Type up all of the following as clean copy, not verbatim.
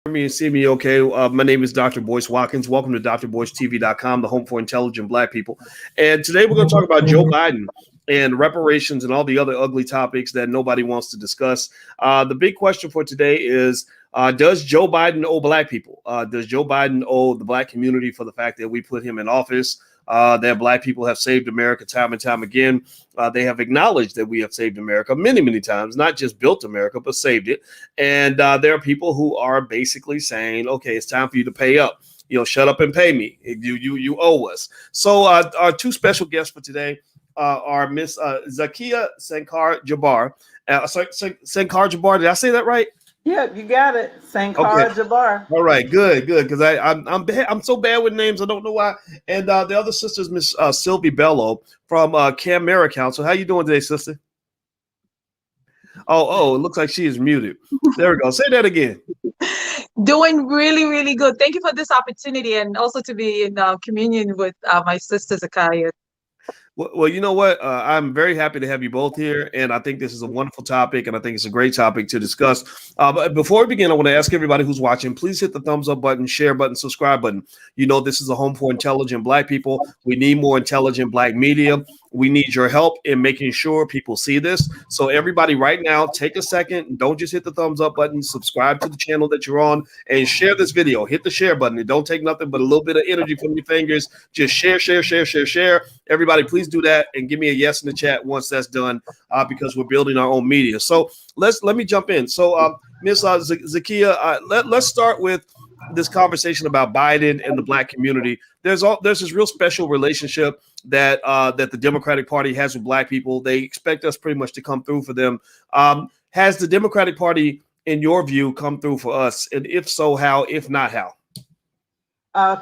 Me and see me okay. My name is Dr. Boyce Watkins. Welcome to drboycetv.com, the home for intelligent black people. And today we're going to talk about Joe Biden and reparations and all the other ugly topics that nobody wants to discuss. The big question for today is, does Joe Biden owe black people? Does Joe Biden owe the black community for the fact that we put him in office? That black people have saved America time and time again. They have acknowledged that we have saved America many, many times, not just built America, but saved it. And there are people who are basically saying, okay, it's time for you to pay up. Shut up and pay me. You owe us. So our two special guests for today are Miss Zakia Sankar Jabbar. Sankar Jabbar, did I say that right? Yeah, you got it. Sankar Jabbar. All right, good. Because I'm so bad with names, I don't know why. And the other sister is Miss Sylvie Bello from Canberra Council. How you doing today, sister? Oh, it looks like she is muted. There we go. Say that again. Doing really, really good. Thank you for this opportunity, and also to be in communion with my sister Zakia. Well, you know what? I'm very happy to have you both here, and I think this is a wonderful topic, and I think it's a great topic to discuss. But before we begin, I want to ask everybody who's watching, please hit the thumbs up button, share button, subscribe button. This is a home for intelligent black people. We need more intelligent black media. We need your help in making sure people see this. So everybody right now, take a second. Don't just hit the thumbs up button. Subscribe to the channel that you're on and share this video. Hit the share button. It don't take nothing but a little bit of energy from your fingers. Just share. Everybody, please do that and give me a yes in the chat once that's done, because we're building our own media. So let me jump in. So Miss Zakia, let's start with this conversation about Biden and the black community. There's this real special relationship that the Democratic Party has with black people. They expect us pretty much to come through for them. Has the Democratic Party, in your view, come through for us? And if so, how? If not, how?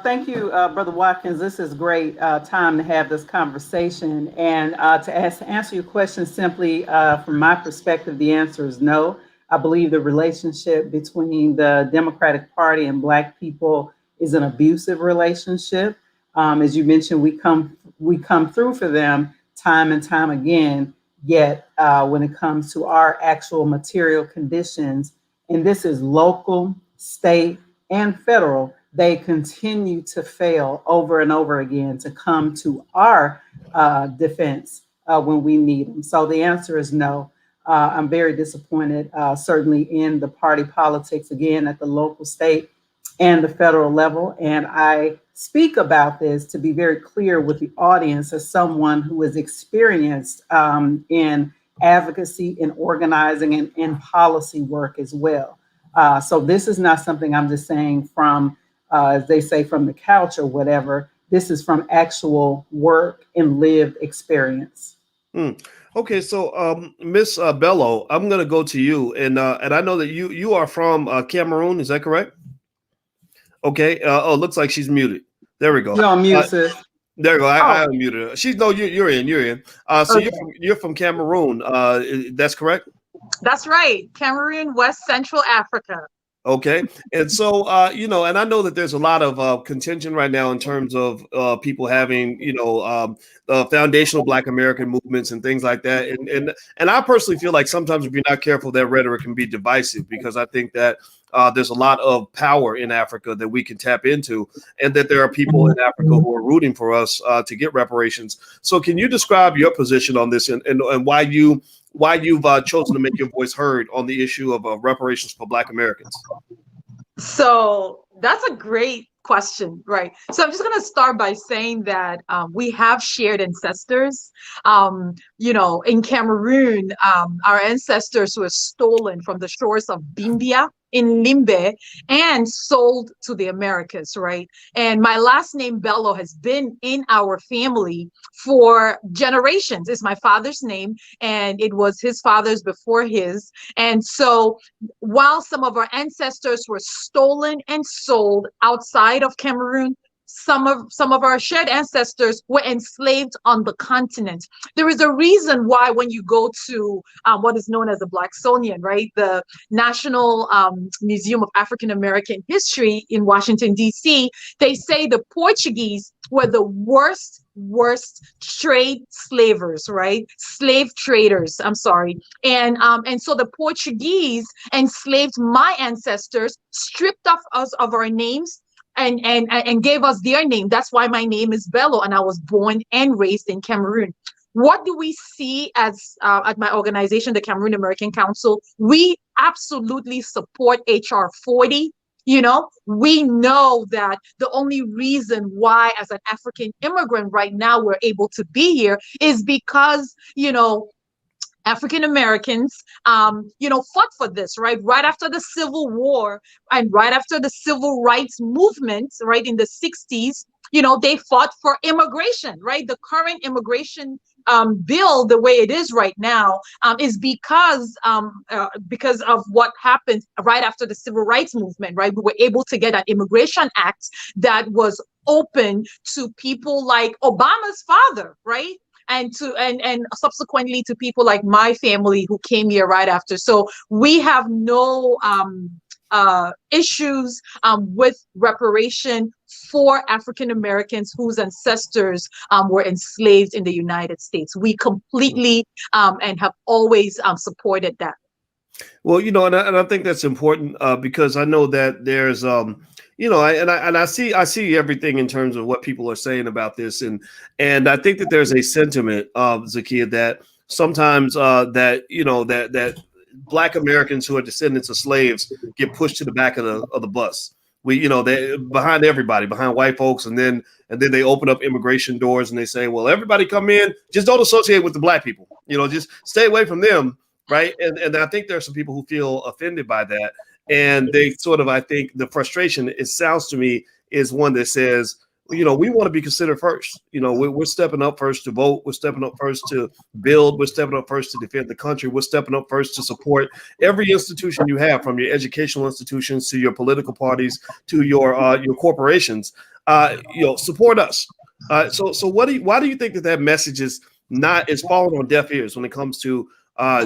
Thank you, Brother Watkins. This is great time to have this conversation. And to answer your question simply, from my perspective, the answer is no. I believe the relationship between the Democratic Party and black people is an abusive relationship. As you mentioned, we come through for them time and time again. Yet when it comes to our actual material conditions, and this is local, state, and federal, they continue to fail over and over again to come to our defense when we need them. So the answer is no. I'm very disappointed, certainly in the party politics, again, at the local, state, and the federal level. And I speak about this to be very clear with the audience as someone who is experienced in advocacy, in organizing, and in policy work as well. So this is not something I'm just saying from, as they say, from the couch or whatever. This is from actual work and lived experience. Okay, so Miss Bello, I'm going to go to you, and I know that you are from Cameroon. Is that correct? Okay. It looks like she's muted. There we go. You're on mute, sis. There we go. I unmuted her. You're in. You're in. So okay. You're from Cameroon. That's correct. That's right. Cameroon, West Central Africa. Okay. And so, and I know that there's a lot of contention right now in terms of people having, foundational Black American movements and things like that. And I personally feel like sometimes if you're not careful, that rhetoric can be divisive, because I think that there's a lot of power in Africa that we can tap into, and that there are people in Africa who are rooting for us to get reparations. So can you describe your position on this and why you've chosen to make your voice heard on the issue of reparations for Black Americans? So that's a great question, right? So I'm just going to start by saying that we have shared ancestors. In Cameroon, our ancestors were stolen from the shores of Bimbia in Limbe and sold to the Americas, right? And my last name, Bello, has been in our family for generations. It's my father's name, and it was his father's before his. And so while some of our ancestors were stolen and sold outside of Cameroon, some of our shared ancestors were enslaved on the continent. There is a reason why when you go to what is known as the Blacksonian, right, the National Museum of African American History in Washington, D.C., they say the Portuguese were the worst trade slavers, right? Slave traders, I'm sorry. And so the Portuguese enslaved my ancestors, stripped off us of our names, and gave us their name. That's why my name is Bello, and I was born and raised in Cameroon. What do we see as at my organization, the Cameroon American Council? We absolutely support HR 40. You know, we know that the only reason why, as an African immigrant right now, we're able to be here is because, you know, African Americans, fought for this, right? Right after the Civil War and right after the Civil Rights Movement, right, in the 60s, you know, they fought for immigration, right? The current immigration bill, the way it is right now, is because of what happened right after the Civil Rights Movement, right? We were able to get an immigration act that was open to people like Obama's father, right? And subsequently to people like my family who came here right after. So we have no issues with reparation for African Americans whose ancestors were enslaved in the United States. We completely and have always supported that. Well, you know, and I think that's important because I know that there's, I see everything in terms of what people are saying about this, and I think that there's a sentiment of Zakia that sometimes that Black Americans who are descendants of slaves get pushed to the back of the bus. They behind everybody, behind white folks, and then they open up immigration doors and they say, well, everybody come in, just don't associate with the Black people, just stay away from them. Right. And I think there are some people who feel offended by that. And they sort of, I think the frustration, it sounds to me, is one that says, we want to be considered first. We're stepping up first to vote. We're stepping up first to build. We're stepping up first to defend the country. We're stepping up first to support every institution you have, from your educational institutions to your political parties to your corporations. Support us. So why do you think that message is falling on deaf ears when it comes to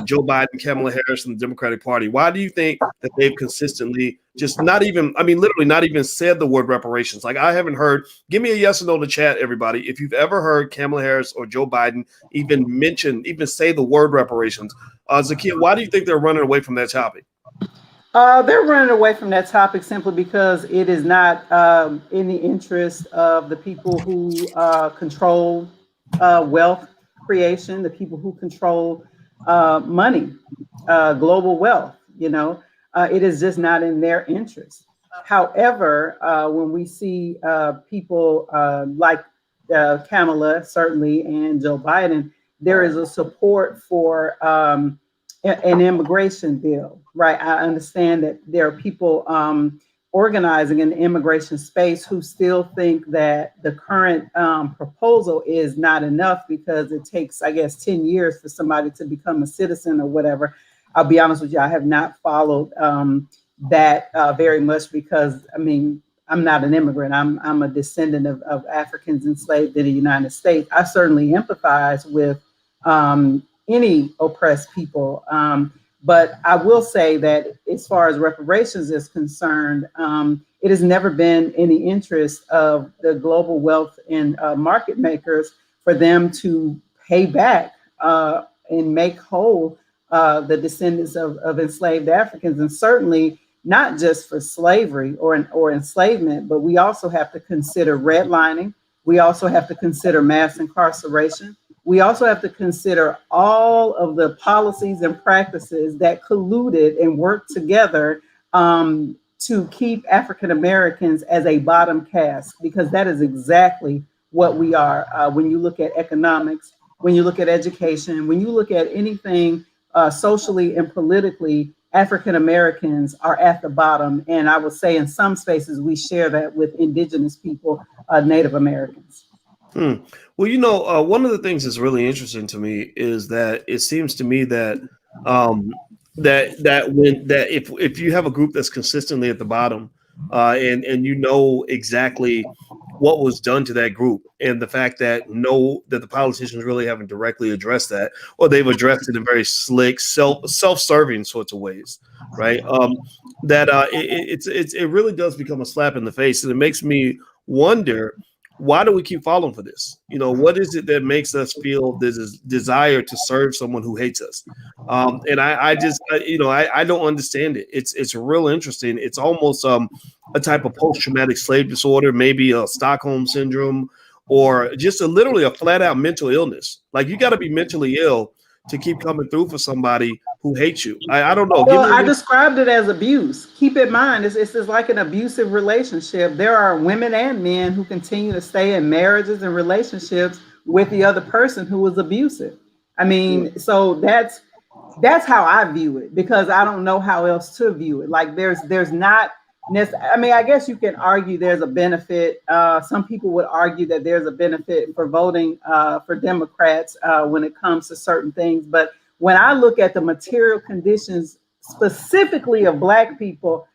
Joe Biden, Kamala Harris, and the Democratic Party? Why do you think that they've consistently literally not even said the word reparations? Like, I haven't heard, give me a yes or no in the chat, everybody, if you've ever heard Kamala Harris or Joe Biden even say the word reparations. Zakia, why do you think they're running away from that topic? They're running away from that topic simply because it is not in the interest of the people who control wealth creation, the people who control money, global wealth. It is just not in their interest. However, when we see people like Kamala, certainly, and Joe Biden, there is a support for an immigration bill, right? I understand that there are people organizing in the immigration space who still think that the current proposal is not enough because it takes, I guess, 10 years for somebody to become a citizen or whatever. I'll be honest with you, I have not followed that very much because, I'm not an immigrant. I'm a descendant of Africans enslaved in the United States. I certainly empathize with any oppressed people. But I will say that as far as reparations is concerned, it has never been in the interest of the global wealth and market makers for them to pay back and make whole the descendants of enslaved Africans, and certainly not just for slavery or enslavement, but we also have to consider redlining. We also have to consider mass incarceration. We also have to consider all of the policies and practices that colluded and worked together to keep African Americans as a bottom caste, because that is exactly what we are. When you look at economics, when you look at education, when you look at anything socially and politically, African Americans are at the bottom. And I would say in some spaces we share that with indigenous people, Native Americans. Well, one of the things that's really interesting to me is that it seems to me that if you have a group that's consistently at the bottom, and exactly what was done to that group, and the fact that the politicians really haven't directly addressed that, or they've addressed it in very slick, self-serving sorts of ways, right? It really does become a slap in the face, and it makes me wonder, why do we keep falling for this? What is it that makes us feel this desire to serve someone who hates us? And I don't understand it. It's real interesting. It's almost a type of post-traumatic slave disorder, maybe a Stockholm syndrome, or just literally a flat-out mental illness. Like, you got to be mentally ill to keep coming through for somebody who hates you. I don't know. Well, I described it as abuse. Keep in mind, it's like an abusive relationship. There are women and men who continue to stay in marriages and relationships with the other person who was abusive. I mean, so that's how I view it, because I don't know how else to view it. Like, there's not. I mean, I guess you can argue there's a benefit. Some people would argue that there's a benefit for voting for Democrats when it comes to certain things. But when I look at the material conditions specifically of Black people,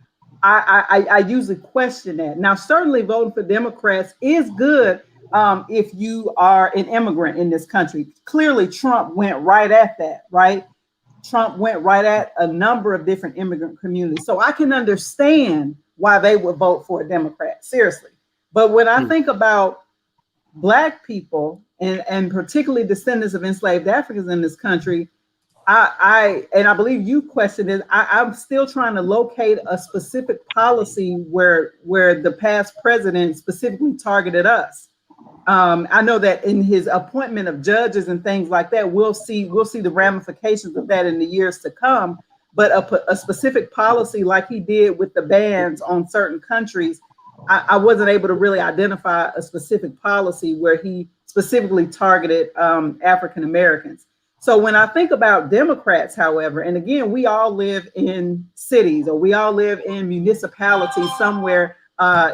I usually question that. Now, certainly voting for Democrats is good if you are an immigrant in this country. Clearly, Trump went right at that, right? Trump went right at a number of different immigrant communities. So I can understand why they would vote for a Democrat, seriously. But when I think about Black people and particularly descendants of enslaved Africans in this country, I believe you questioned it. I'm still trying to locate a specific policy where the past president specifically targeted us. I know that in his appointment of judges and things like that, we'll see the ramifications of that in the years to come. But a specific policy like he did with the bans on certain countries, I wasn't able to really identify a specific policy where he specifically targeted African Americans. So when I think about Democrats, however, and again, we all live in cities, or we all live in municipalities somewhere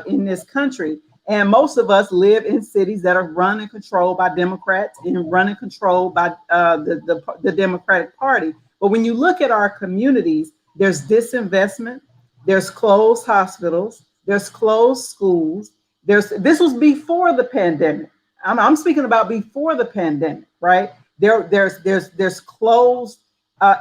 in this country. And most of us live in cities that are run and controlled by Democrats and run and controlled by the Democratic Party. But when you look at our communities, there's disinvestment, there's closed hospitals, there's closed schools. This was before the pandemic. I'm speaking about before the pandemic, right? There's closed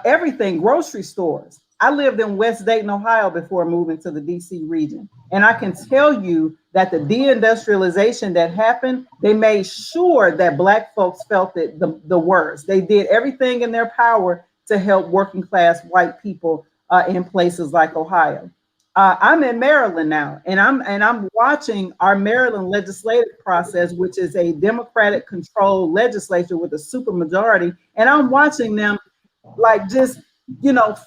everything, grocery stores. I lived in West Dayton, Ohio before moving to the DC region. And I can tell you that the deindustrialization that happened, they made sure that Black folks felt it the worst. They did everything in their power to help working class white people in places like Ohio. I'm in Maryland now, and I'm watching our Maryland legislative process, which is a Democratic controlled legislature with a supermajority. And I'm watching them like just,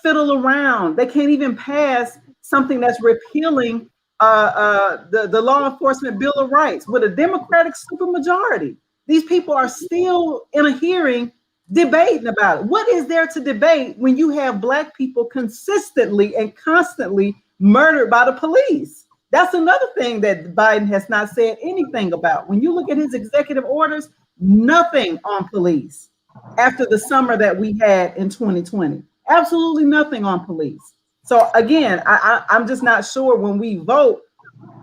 fiddle around. They can't even pass something that's repealing the Law Enforcement Bill of Rights with a Democratic supermajority. These people are still in a hearing debating about it. What is there to debate when you have Black people consistently and constantly murdered by the police? That's another thing that Biden has not said anything about. When you look at his executive orders, nothing on police after the summer that we had in 2020. Absolutely nothing on police. So again, I'm just not sure when we vote,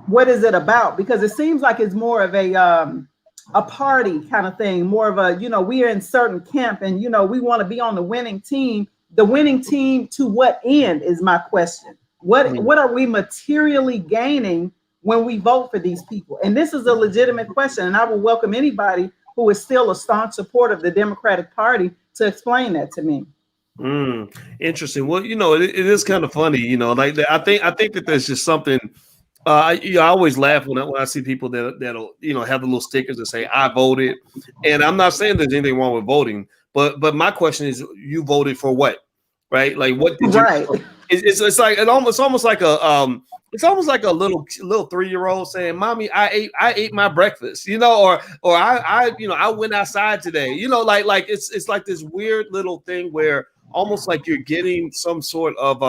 what is it about? Because it seems like it's more of a party kind of thing, more of a, we are in certain camp and, we want to be on the winning team. The winning team to what end is my question. What are we materially gaining when we vote for these people? And this is a legitimate question. And I will welcome anybody who is still a staunch supporter of the Democratic Party to explain that to me. Interesting. Well, it is kind of funny, like I think that there's just something. I always laugh when I see people that'll have the little stickers that say I voted, and I'm not saying there's anything wrong with voting, but my question is, you voted for what, right? Like, what did you? Right. It's like it's almost like a little 3-year-old saying, "Mommy, I ate my breakfast," or I went outside today, like it's like this weird little thing where almost like you're getting some sort of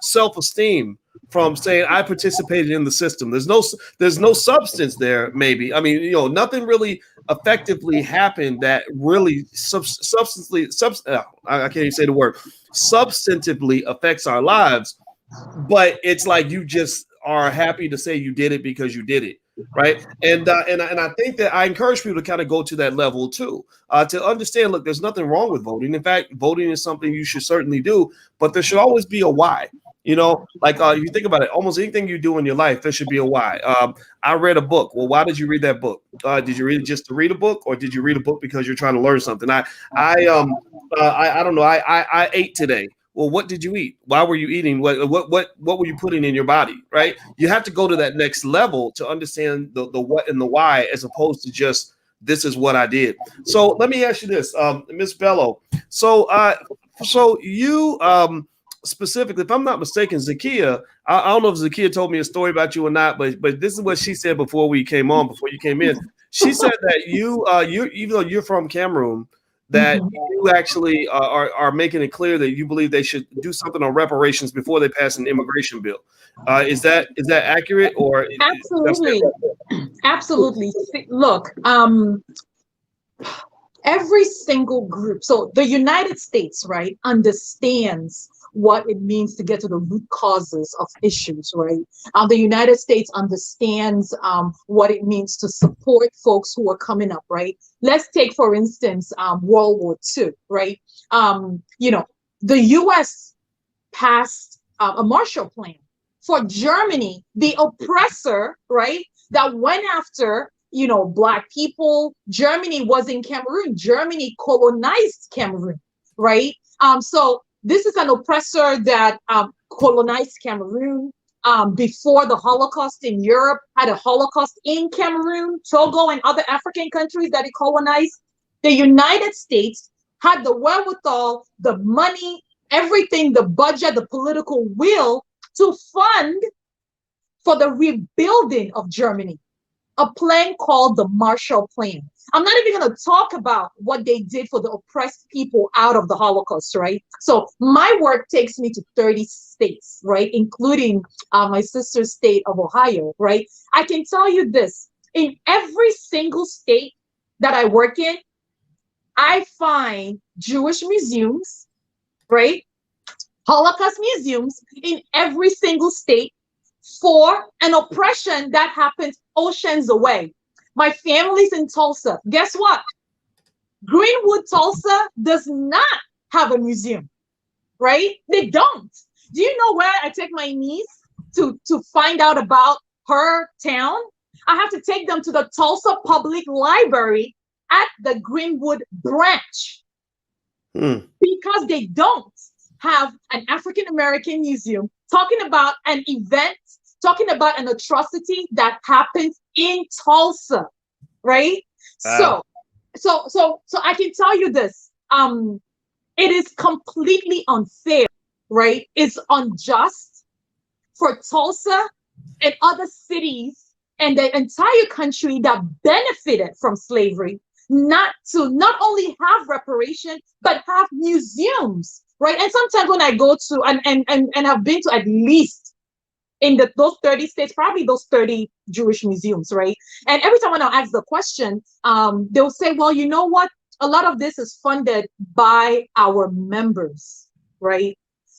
self-esteem from saying I participated in the system. There's no substance there. Maybe, I mean, nothing really effectively happened that really I can't even say the word, substantively affects our lives. But it's like you just are happy to say you did it because you did it. right? And I think that I encourage people to kind of go to that level too, to understand. Look, there's nothing wrong with voting. In fact, voting is something you should certainly do, but there should always be a why. Like if you think about it, almost anything you do in your life, there should be a why. I read a book. Well, why did you read that book? Did you read it just to read a book, or did you read a book because you're trying to learn something? I don't know. I ate today. Well, what did you eat? Why were you eating? What were you putting in your body? Right? You have to go to that next level to understand the what and the why, as opposed to just this is what I did. So let me ask you this, Miss Bello. So you specifically, if I'm not mistaken, Zakia, I don't know if Zakia told me a story about you or not, but this is what she said before you came in. She said that you even though you're from Cameroon, that you actually are making it clear that you believe they should do something on reparations before they pass an immigration bill. Is that accurate, or Absolutely. Absolutely. Look, every single group, so the United States, right, understands what it means to get to the root causes of issues, right? The United States understands what it means to support folks who are coming up, right? Let's take, for instance, World War II, right? The U.S. passed a Marshall Plan for Germany, the oppressor, right, that went after, Black people. Germany was in Cameroon. Germany colonized Cameroon, right? So this is an oppressor that colonized Cameroon before the Holocaust in Europe, had a Holocaust in Cameroon, Togo, and other African countries that it colonized. The United States had the wherewithal, the money, everything, the budget, the political will to fund for the rebuilding of Germany, a plan called the Marshall Plan. I'm not even going to talk about what they did for the oppressed people out of the Holocaust, right? So my work takes me to 30 states, right? Including my sister's state of Ohio, right? I can tell you this, in every single state that I work in, I find Jewish museums, right? Holocaust museums in every single state for an oppression that happened oceans away. My family's in Tulsa. Guess what? Greenwood, Tulsa does not have a museum, right? They don't. Do you know where I take my niece to find out about her town? I have to take them to the Tulsa Public Library at the Greenwood branch because they don't have an African-American museum talking about an event, talking about an atrocity that happened in Tulsa, right? So I can tell you this, it is completely unfair, right? It's unjust for Tulsa and other cities and the entire country that benefited from slavery not only have reparation, but have museums, right? And sometimes when I go to, and I've been to at least in those 30 states, probably those 30 Jewish museums, right? And every time when I ask the question, they'll say, well, you know what? A lot of this is funded by our members, right?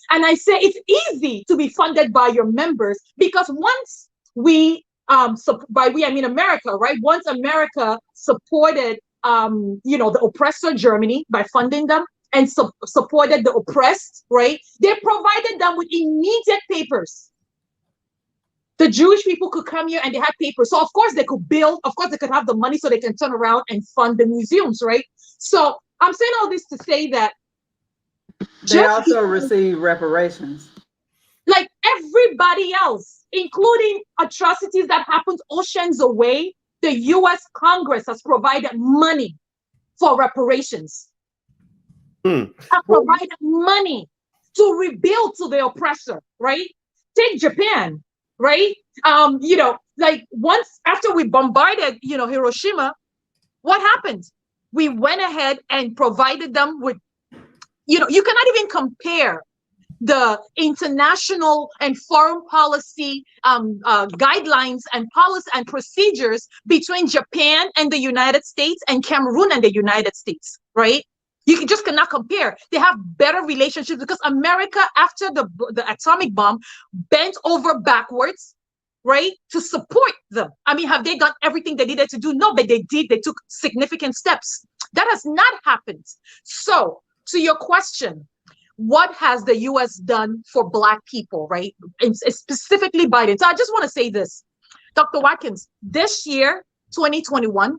And I say it's easy to be funded by your members because once we, by we, I mean America, right? Once America supported, the oppressor Germany by funding them and supported the oppressed, right? They provided them with immediate papers. The Jewish people could come here and they had papers. So of course they could build, of course they could have the money so they can turn around and fund the museums, right? So I'm saying all this to say that they also receive reparations. Like everybody else, including atrocities that happened oceans away, the US Congress has provided money for reparations. Have provided money to rebuild to the oppressor, right? Take Japan, right? Like once after we bombarded, Hiroshima, what happened? We went ahead and provided them with, you cannot even compare the international and foreign policy guidelines and policy and procedures between Japan and the United States and Cameroon and the United States, right? You just cannot compare. They have better relationships because America, after the atomic bomb, bent over backwards right, to support them. I mean, have they done everything they needed to do? No, but they did. They took significant steps. That has not happened. So, to your question, what has the US done for Black people, right? And specifically Biden. So I just want to say this, Dr. Watkins, this year, 2021,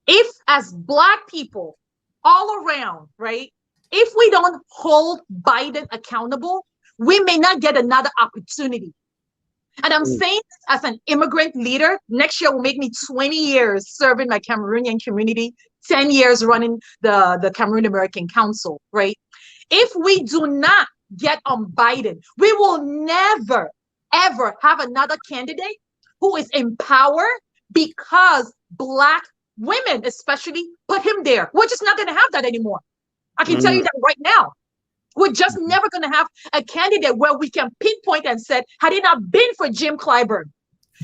if as Black people all around, right, if we don't hold Biden accountable, we may not get another opportunity. And I'm saying this as an immigrant leader. Next year will make me 20 years serving my Cameroonian community, 10 years running the Cameroon American Council, right? If we do not get on Biden, we will never, ever have another candidate who is in power because Black women especially put him there. We're just not going to have that anymore. I can tell you that right now. We're just never going to have a candidate where we can pinpoint and said, had it not been for Jim Clyburn,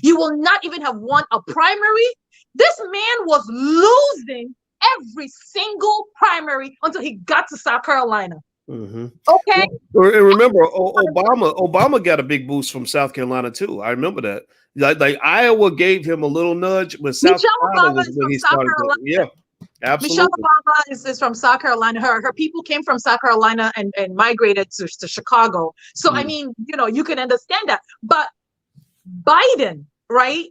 you will not even have won a primary. This man was losing every single primary until he got to South Carolina. Okay. And remember, Obama got a big boost from South Carolina too. I remember that. Like Iowa gave him a little nudge, but South Carolina was when he started. Yeah. Absolutely. Michelle Obama is from South Carolina. Her people came from South Carolina and migrated to Chicago. So, I mean, you know, you can understand that. But Biden, right,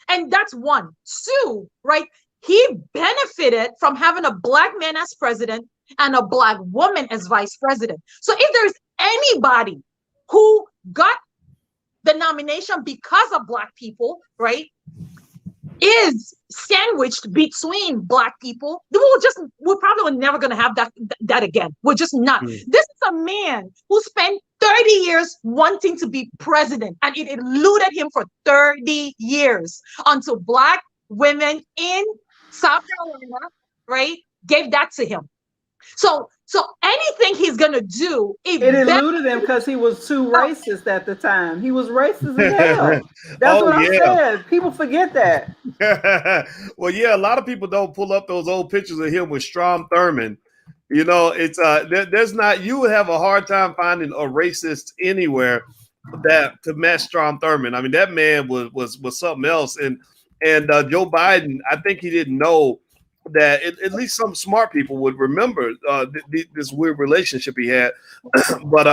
and that's one. Two, right, he benefited from having a Black man as president and a Black woman as vice president. So if there's anybody who got the nomination because of Black people, right, is sandwiched between Black people, we're probably never going to have that again. We're just not. This is a man who spent 30 years wanting to be president, and it eluded him for 30 years until Black women in South Carolina, right, gave that to him. So anything he's gonna do, it eluded him because he was too racist at the time. He was racist as hell. That's what I said. People forget that. Well, yeah, a lot of people don't pull up those old pictures of him with Strom Thurmond. You know, it's there's not. You would have a hard time finding a racist anywhere that to match Strom Thurmond. I mean, that man was something else. And Joe Biden, I think he didn't know that at least some smart people would remember this weird relationship he had. But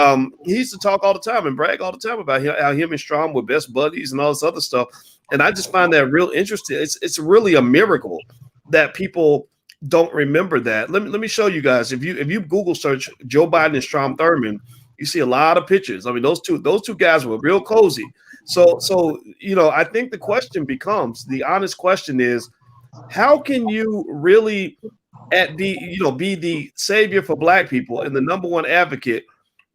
he used to talk all the time and brag all the time about how him and Strom were best buddies and all this other stuff. And I just find that real interesting. It's really a miracle that people don't remember that. Let me show you guys. If you Google search Joe Biden and Strom Thurmond, you see a lot of pictures. I mean, those two guys were real cozy. So you know, I think the honest question is, how can you really be the savior for Black people and the number one advocate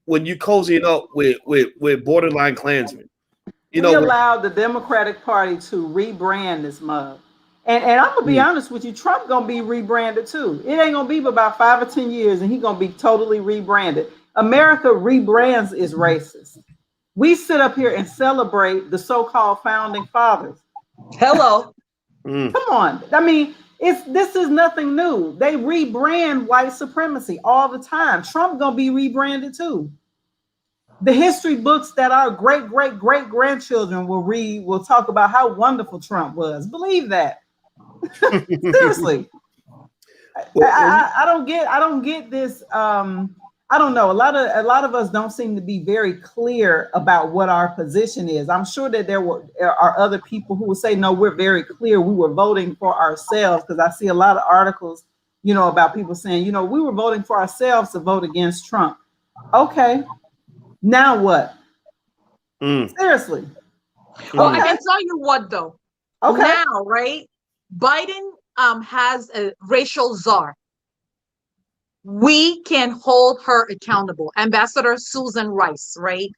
when you cozying up with borderline Klansmen? We allowed the Democratic Party to rebrand this mug. And I'm gonna be honest with you, Trump gonna be rebranded too. It ain't gonna be for about 5 or 10 years, and he's gonna be totally rebranded. America rebrands is racist. We sit up here and celebrate the so-called founding fathers. Hello. Come on. I mean, this is nothing new. They rebrand white supremacy all the time. Trump gonna be rebranded too. The history books that our great-great-great-grandchildren will read will talk about how wonderful Trump was. Believe that. Seriously. I don't get this. I don't know. A lot of us don't seem to be very clear about what our position is. I'm sure that there are other people who will say, no, we're very clear. We were voting for ourselves, because I see a lot of articles, about people saying, we were voting for ourselves to vote against Trump. Okay. Now what? Seriously. Well, I can tell you what though. Okay. Now, right? Biden has a racial czar. We can hold her accountable. Ambassador Susan Rice, right?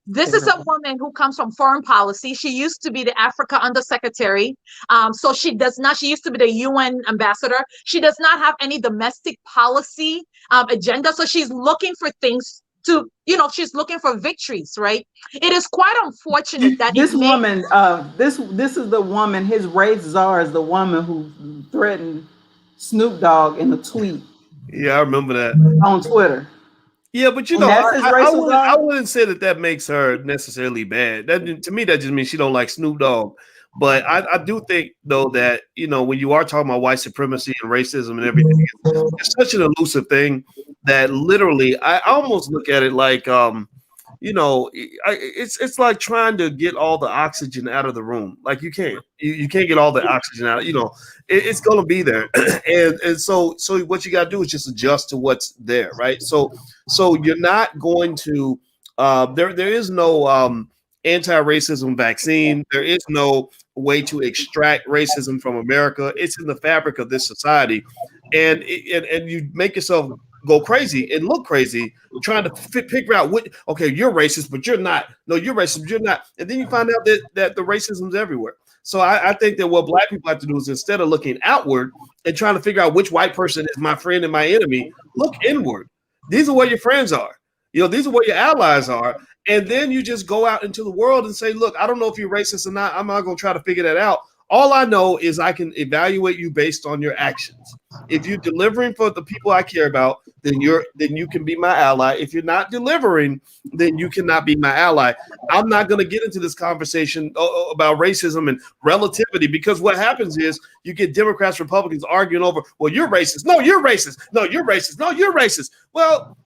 This is a woman who comes from foreign policy. She used to be the Africa undersecretary. So she used to be the UN ambassador. She does not have any domestic policy agenda. So she's looking for things she's looking for victories, right? It is quite unfortunate that this woman, this is the woman, his race czar is the woman who threatened Snoop Dogg in a tweet. Yeah, I remember that. On Twitter. Yeah, but And that's his racial I czar? wouldn't say that makes her necessarily bad. That to me, that just means she don't like Snoop Dogg. But I do think though that when you are talking about white supremacy and racism and everything, it's such an elusive thing that literally I almost look at it like it's like trying to get all the oxygen out of the room. Like you can't get all the oxygen out. It's gonna be there, and so what you got to do is just adjust to what's there, right? So you're not going to there is no anti-racism vaccine. There is no way to extract racism from America. It's in the fabric of this society, and you make yourself go crazy and look crazy trying to figure out what. Okay, you're racist, but you're not. No, you're racist, but you're not. And then you find out that the racism's everywhere. So I think that what Black people have to do is, instead of looking outward and trying to figure out which white person is my friend and my enemy, look inward. These are where your friends are. These are where your allies are. And then you just go out into the world and say, look, I don't know if you're racist or not. I'm not going to try to figure that out. All I know is I can evaluate you based on your actions. If you're delivering for the people I care about, then you can be my ally. If you're not delivering, then you cannot be my ally. I'm not going to get into this conversation about racism and relativity, because what happens is you get Democrats, Republicans arguing over, well, you're racist. No, you're racist. No, you're racist. No, you're racist. Well,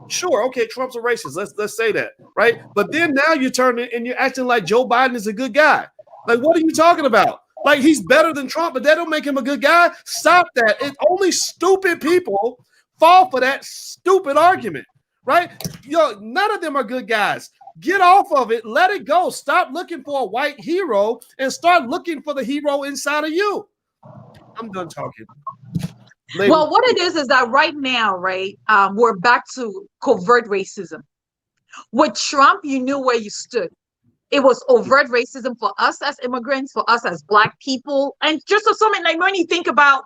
sure, okay, Trump's a racist. Let's say that, right? But then now you turn it and you're acting like Joe Biden is a good guy. Like, what are you talking about? Like, he's better than Trump, but that don't make him a good guy. Stop that. Only stupid people fall for that stupid argument, right? None of them are good guys. Get off of it. Let it go. Stop looking for a white hero and start looking for the hero inside of you. I'm done talking. Later. Well, what it is that right now, right, we're back to covert racism. With Trump, you knew where you stood. It was overt racism for us as immigrants, for us as Black people. And just assuming, like, when you think about,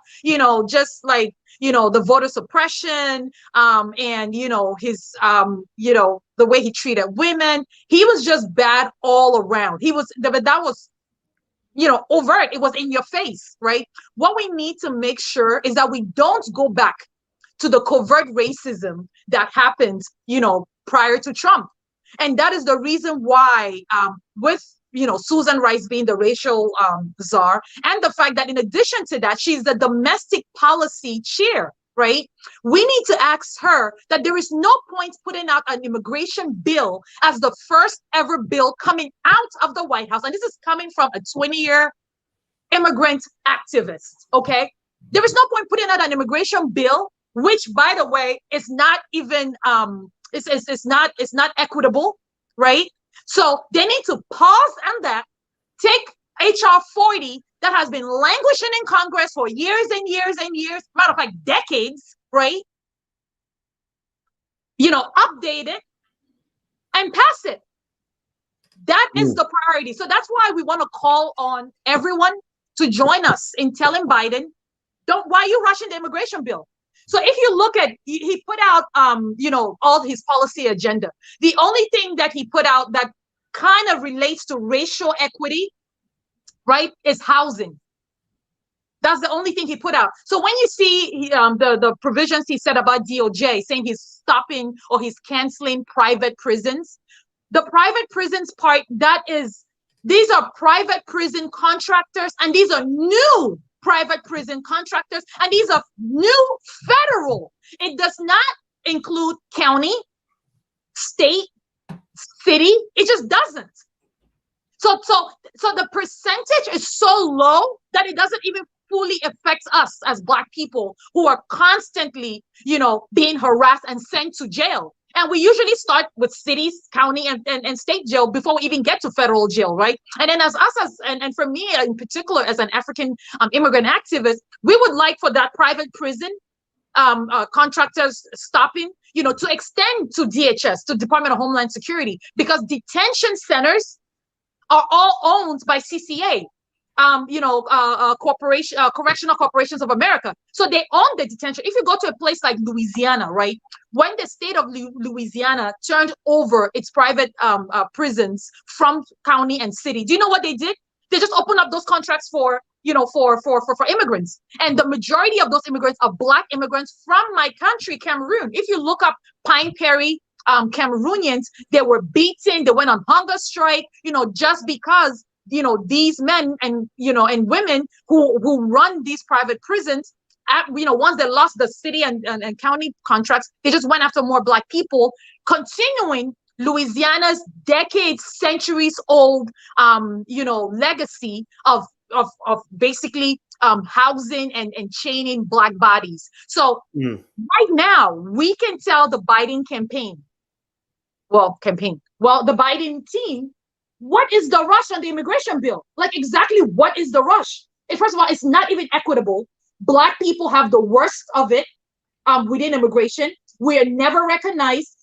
just like, the voter suppression, and, his, the way he treated women, he was just bad all around. But that was, overt. It was in your face, right? What we need to make sure is that we don't go back to the covert racism that happened, prior to Trump. And that is the reason why, with Susan Rice being the racial czar, and the fact that in addition to that, she's the domestic policy chair, right? We need to ask her that there is no point putting out an immigration bill as the first ever bill coming out of the White House. And this is coming from a 20-year immigrant activist, okay? There is no point putting out an immigration bill, which, by the way, is not even it's not equitable, right? So they need to pause on that, take HR 40 that has been languishing in Congress for years and years and years, matter of fact, decades, right? Update it and pass it. That is the priority. So that's why we want to call on everyone to join us in telling Biden, why are you rushing the immigration bill? So if you look at, he put out, all his policy agenda. The only thing that he put out that kind of relates to racial equity, right, is housing. That's the only thing he put out. So when you see the provisions he said about DOJ, saying he's stopping or he's canceling private prisons, the private prisons part, these are private prison contractors, and these are new private prison contractors, and these are new federal. It does not include county, state, city. It just doesn't. So the percentage is so low that it doesn't even fully affect us as Black people who are constantly, being harassed and sent to jail. And we usually start with cities, county, and state jail before we even get to federal jail, right? And then and for me in particular, as an African immigrant activist, we would like for that private prison contractors stopping, to extend to DHS, to Department of Homeland Security, because detention centers are all owned by CCA. Correctional Corporations of America. So they own the detention. If you go to a place like Louisiana, right, when the state of Louisiana turned over its private prisons from county and city, do you know what they did? They just opened up those contracts for for immigrants. And the majority of those immigrants are Black immigrants from my country, Cameroon. If you look up Pine Perry Cameroonians, they were beaten, they went on hunger strike, just because these men and and women who run these private prisons, once they lost the city and county contracts, they just went after more Black people, continuing Louisiana's decades, centuries old legacy of basically housing and chaining Black bodies. So right now we can tell the Biden campaign, the Biden team, what is the rush on the immigration bill? Like, exactly what is the rush? First of all, it's not even equitable. Black people have the worst of it within immigration. We are never recognized.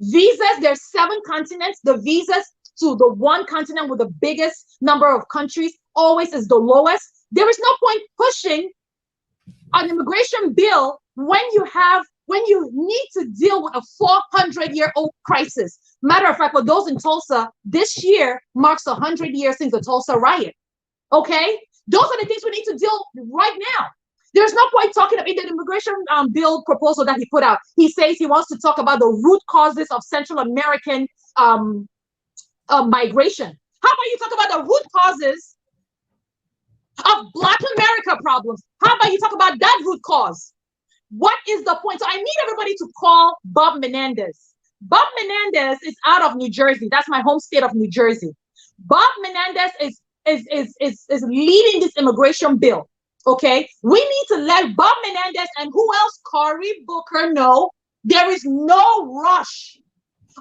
Visas, there's 7 continents. The visas to the one continent with the biggest number of countries always is the lowest. There is no point pushing an immigration bill when you need to deal with a 400-year-old crisis. Matter of fact, for those in Tulsa, this year marks 100 years since the Tulsa riot. Okay? Those are the things we need to deal with right now. There's no point talking about the immigration bill proposal that he put out. He says he wants to talk about the root causes of Central American migration. How about you talk about the root causes of Black America problems? How about you talk about that root cause? What is the point? So I need everybody to call Bob Menendez. Bob Menendez is out of New Jersey. That's my home state of New Jersey. Bob Menendez is leading this immigration bill. Okay, we need to let Bob Menendez and who else, Cory Booker, know there is no rush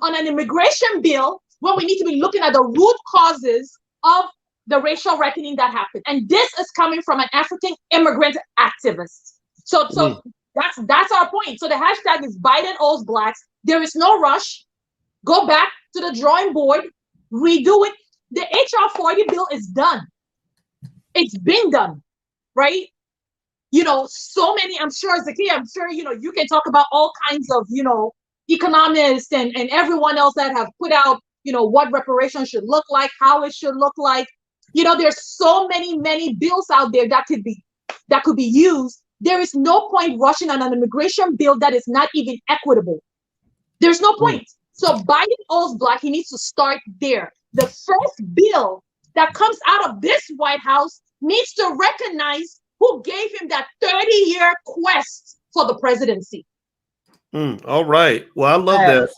on an immigration bill when we need to be looking at the root causes of the racial reckoning that happened. And this is coming from an African immigrant activist. So that's our point. So the hashtag is Biden owes Blacks. There is no rush. Go back to the drawing board, redo it. The HR 40 bill is done. It's been done. Right? So many, I'm sure, you can talk about all kinds of, economists and everyone else that have put out, what reparations should look like, how it should look like. There's so many bills out there that could be used. There is no point rushing on an immigration bill that is not even equitable. There's no point. So Biden owes Black. He needs to start there. The first bill that comes out of this White House needs to recognize who gave him that 30-year quest for the presidency. All right. Well, I love that.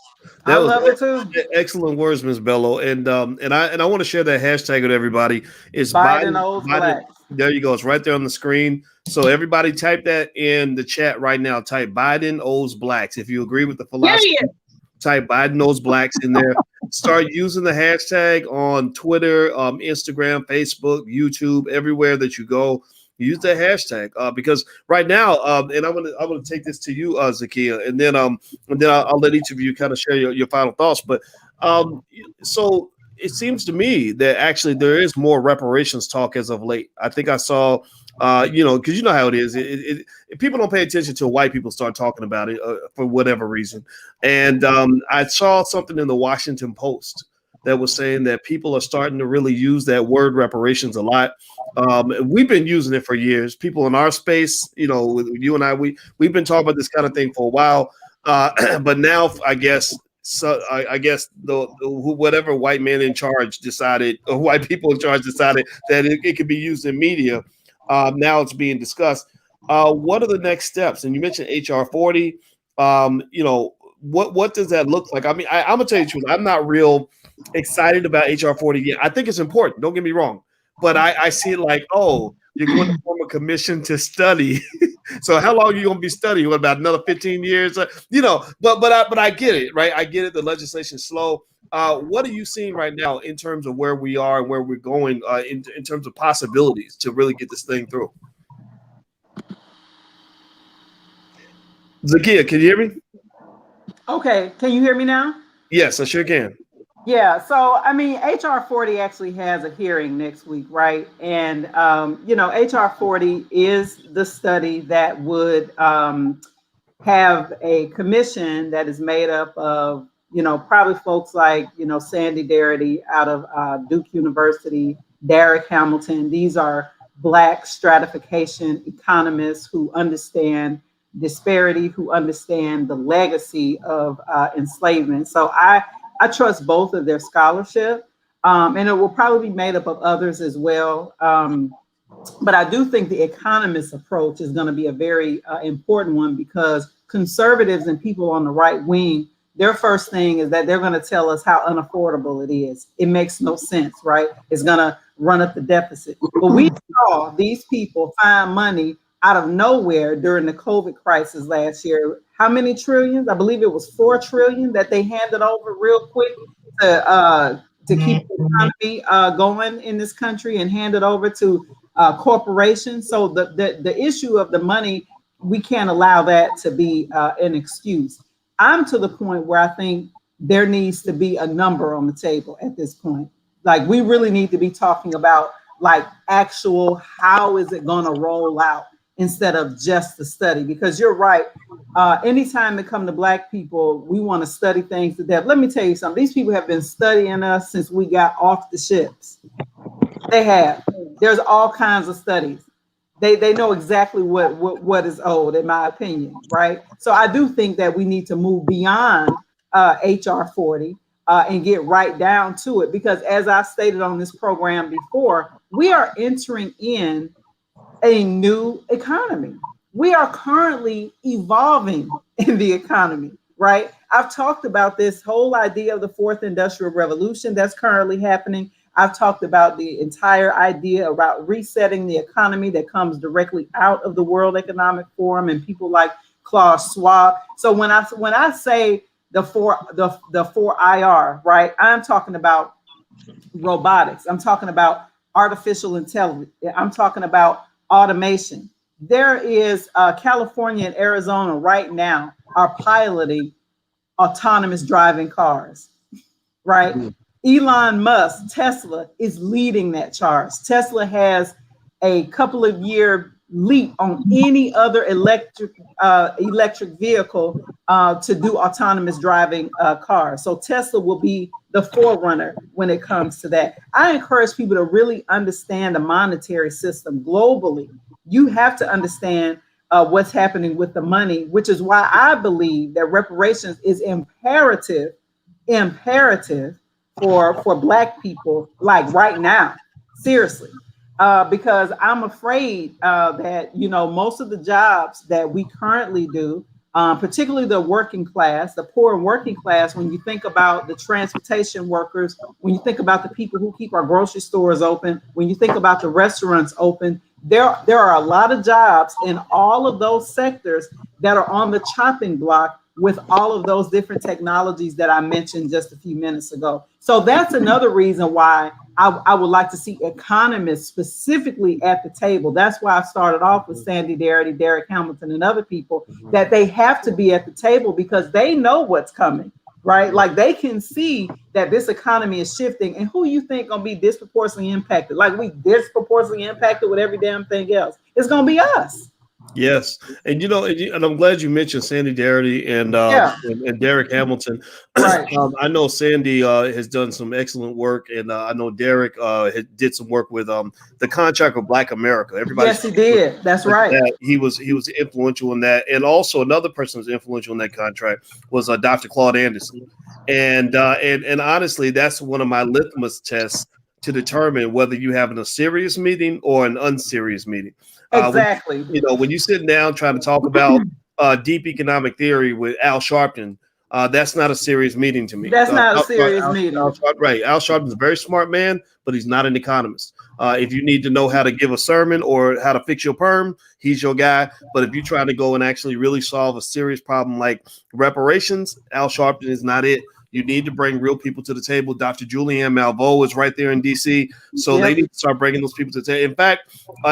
I love it too. Excellent words, Ms. Bello. And I want to share that hashtag with everybody. It's Biden owes Blacks. There you go. It's right there on the screen. So everybody type that in the chat right now. Type Biden owes Blacks. If you agree with the philosophy, type Biden owes Blacks in there. Start using the hashtag on Twitter, Instagram, Facebook, YouTube, everywhere that you go. Use that hashtag because right now, and I'm gonna take this to you, Zakia, and then I'll let each of you kind of share your final thoughts. But so it seems to me that actually there is more reparations talk as of late. I think I saw, because you know how it is. People don't pay attention till white people start talking about it for whatever reason. And I saw something in the Washington Post that was saying that people are starting to really use that word reparations a lot. We've been using it for years. People in our space, with you and I, we've been talking about this kind of thing for a while. But now, I guess the whatever white man in charge decided, or white people in charge decided that it could be used in media. Now it's being discussed. What are the next steps? And you mentioned HR 40. What does that look like? I mean, I'm gonna tell you the truth. I'm not real excited about HR 40 yet. I think it's important. Don't get me wrong, but I see it like, oh, you're going to form a commission to study. So how long are you going to be studying? What, about another 15 years? But I get it, right? I get it. The legislation's slow. What are you seeing right now in terms of where we are and where we're going in terms of possibilities to really get this thing through? Zakia, can you hear me? Okay. Can you hear me now? Yes, I sure can. Yeah, so I mean, HR 40 actually has a hearing next week, right? And HR 40 is the study that would have a commission that is made up of, probably folks like, Sandy Darity out of Duke University, Derek Hamilton. These are Black stratification economists who understand disparity, who understand the legacy of enslavement. So I trust both of their scholarship, and it will probably be made up of others as well. But I do think the economist approach is going to be a very important one, because conservatives and people on the right wing, their first thing is that they're going to tell us how unaffordable it is. It makes no sense, right? It's going to run up the deficit. But we saw these people find money out of nowhere during the COVID crisis last year. How many trillions? I believe it was 4 trillion that they handed over real quick to keep the economy going in this country, and handed over to corporations. So the issue of the money, we can't allow that to be an excuse. I'm to the point where I think there needs to be a number on the table at this point. Like, we really need to be talking about like actual, how is it going to roll out, instead of just the study. Because you're right. Anytime it comes to Black people, we want to study things to death. Let me tell you something. These people have been studying us since we got off the ships. They have. There's all kinds of studies. They know exactly what is owed, in my opinion, right? So I do think that we need to move beyond HR 40 and get right down to it, because as I stated on this program before, we are entering in a new economy. We are currently evolving in the economy, right? I've talked about this whole idea of the fourth industrial revolution that's currently happening. I've talked about the entire idea about resetting the economy that comes directly out of the World Economic Forum and people like Klaus Schwab. So when I say the four IR, right, I'm talking about robotics. I'm talking about artificial intelligence. I'm talking about automation. There is California and Arizona right now are piloting autonomous driving cars, right? Elon Musk, Tesla, is leading that charge. Tesla has a couple of year leap on any other electric vehicle to do autonomous driving cars. So Tesla will be the forerunner when it comes to that. I encourage people to really understand the monetary system globally. You have to understand what's happening with the money, which is why I believe that reparations is imperative for Black people, like right now, seriously, because I'm afraid that, you know, most of the jobs that we currently do, particularly the working class, the poor and working class, when you think about the transportation workers, when you think about the people who keep our grocery stores open, when you think about the restaurants open, there are a lot of jobs in all of those sectors that are on the chopping block with all of those different technologies that I mentioned just a few minutes ago. So that's another reason why I would like to see economists specifically at the table. That's why I started off with Sandy Darity, Derek Hamilton, and other people, that they have to be at the table because they know what's coming, right? Like, they can see that this economy is shifting, and who you think gonna be disproportionately impacted? Like, we disproportionately impacted with every damn thing else. It's gonna be us. Yes, and you know, and I'm glad you mentioned Sandy Darity and Derek Hamilton. Right. I know Sandy has done some excellent work, and I know Derek did some work with the Contract of Black America. Everybody, yes, he did. That's right. That. He was influential in that, and also another person who's influential in that contract was Dr. Claude Anderson, and honestly, that's one of my litmus tests to determine whether you having a serious meeting or an unserious meeting. Exactly. When you're sitting down trying to talk about deep economic theory with Al Sharpton, that's not a serious meeting to me. That's not a serious meeting. Al Sharpton's a very smart man, but he's not an economist. If you need to know how to give a sermon or how to fix your perm, he's your guy. But if you're trying to go and actually really solve a serious problem like reparations, Al Sharpton is not it. You need to bring real people to the table. Dr. Julianne Malveaux is right there in DC. So They need to start bringing those people to the table.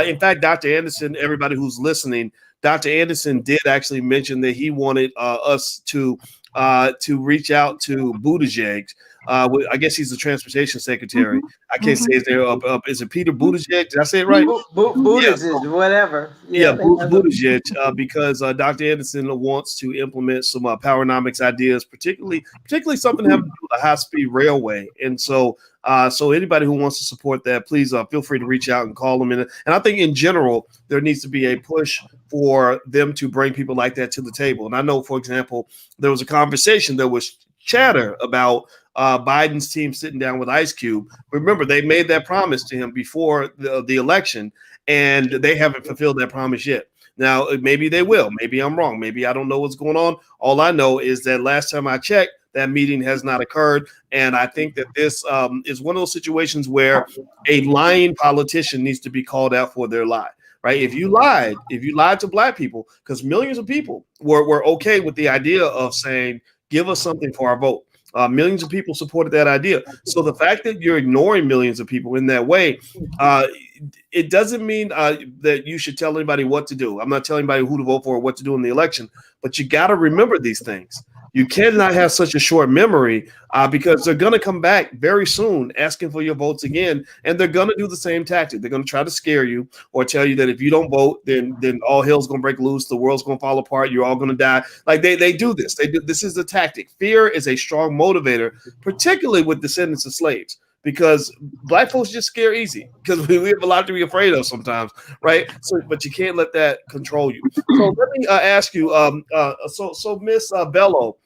In fact, Dr. Anderson, everybody who's listening, Dr. Anderson did actually mention that he wanted us to reach out to Buttigieg I guess he's the transportation secretary. I can't say his name. Is it Peter Buttigieg? Did I say it right? Yeah. Buttigieg, whatever. Yeah, Yeah, they have a- Buttigieg, because Dr. Anderson wants to implement some Powernomics ideas, particularly something having to do with a high-speed railway. And so, so anybody who wants to support that, please feel free to reach out and call them. And I think in general, there needs to be a push for them to bring people like that to the table. And I know, for example, there was a conversation, there was chatter about Biden's team sitting down with Ice Cube. Remember, they made that promise to him before the election, and they haven't fulfilled that promise yet. Now, maybe they will. Maybe I'm wrong. Maybe I don't know what's going on. All I know is that last time I checked, that meeting has not occurred. And I think that this is one of those situations where a lying politician needs to be called out for their lie. Right? If you lied to Black people, because millions of people were okay with the idea of saying, give us something for our vote. Millions of people supported that idea. So the fact that you're ignoring millions of people in that way, it doesn't mean that you should tell anybody what to do. I'm not telling anybody who to vote for or what to do in the election, but you got to remember these things. You cannot have such a short memory because they're going to come back very soon asking for your votes again, and they're going to do the same tactic. They're going to try to scare you or tell you that if you don't vote, then all hell's going to break loose, the world's going to fall apart, you're all going to die. Like they do this. This is the tactic. Fear is a strong motivator, particularly with descendants of slaves, because Black folks just scare easy because we have a lot to be afraid of sometimes, right? So, but you can't let that control you. So let me ask you, so Miss Bello,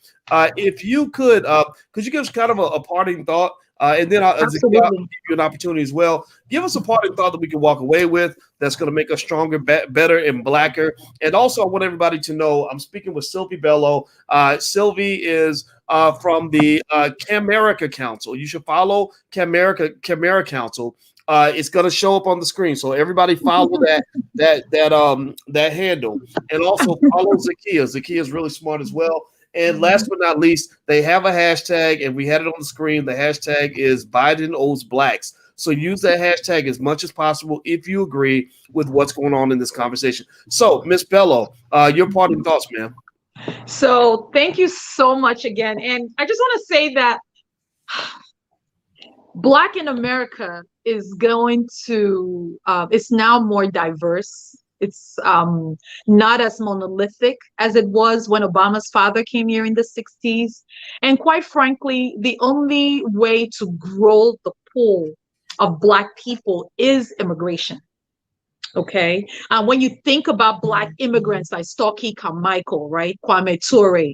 if you could you give us kind of a parting thought, and then I'll give you an opportunity as well. Give us a parting thought that we can walk away with that's going to make us stronger, better, and Blacker. And also, I want everybody to know I'm speaking with Sylvie Bello. Sylvie is from the Camerica Council. You should follow Camera Council. It's going to show up on the screen, so everybody follow that handle, and also follow Zakia. Zakia is really smart as well. And last but not least, they have a hashtag, and we had it on the screen. The hashtag is Biden owes Blacks. So use that hashtag as much as possible if you agree with what's going on in this conversation. So, Miss Bello, your parting thoughts, ma'am. So thank you so much again. And I just want to say that Black in America is going to, it's now more diverse. It's not as monolithic as it was when Obama's father came here in the 60s. And quite frankly, the only way to grow the pool of Black people is immigration. Okay. When you think about Black immigrants like Stokely Carmichael, right? Kwame Ture,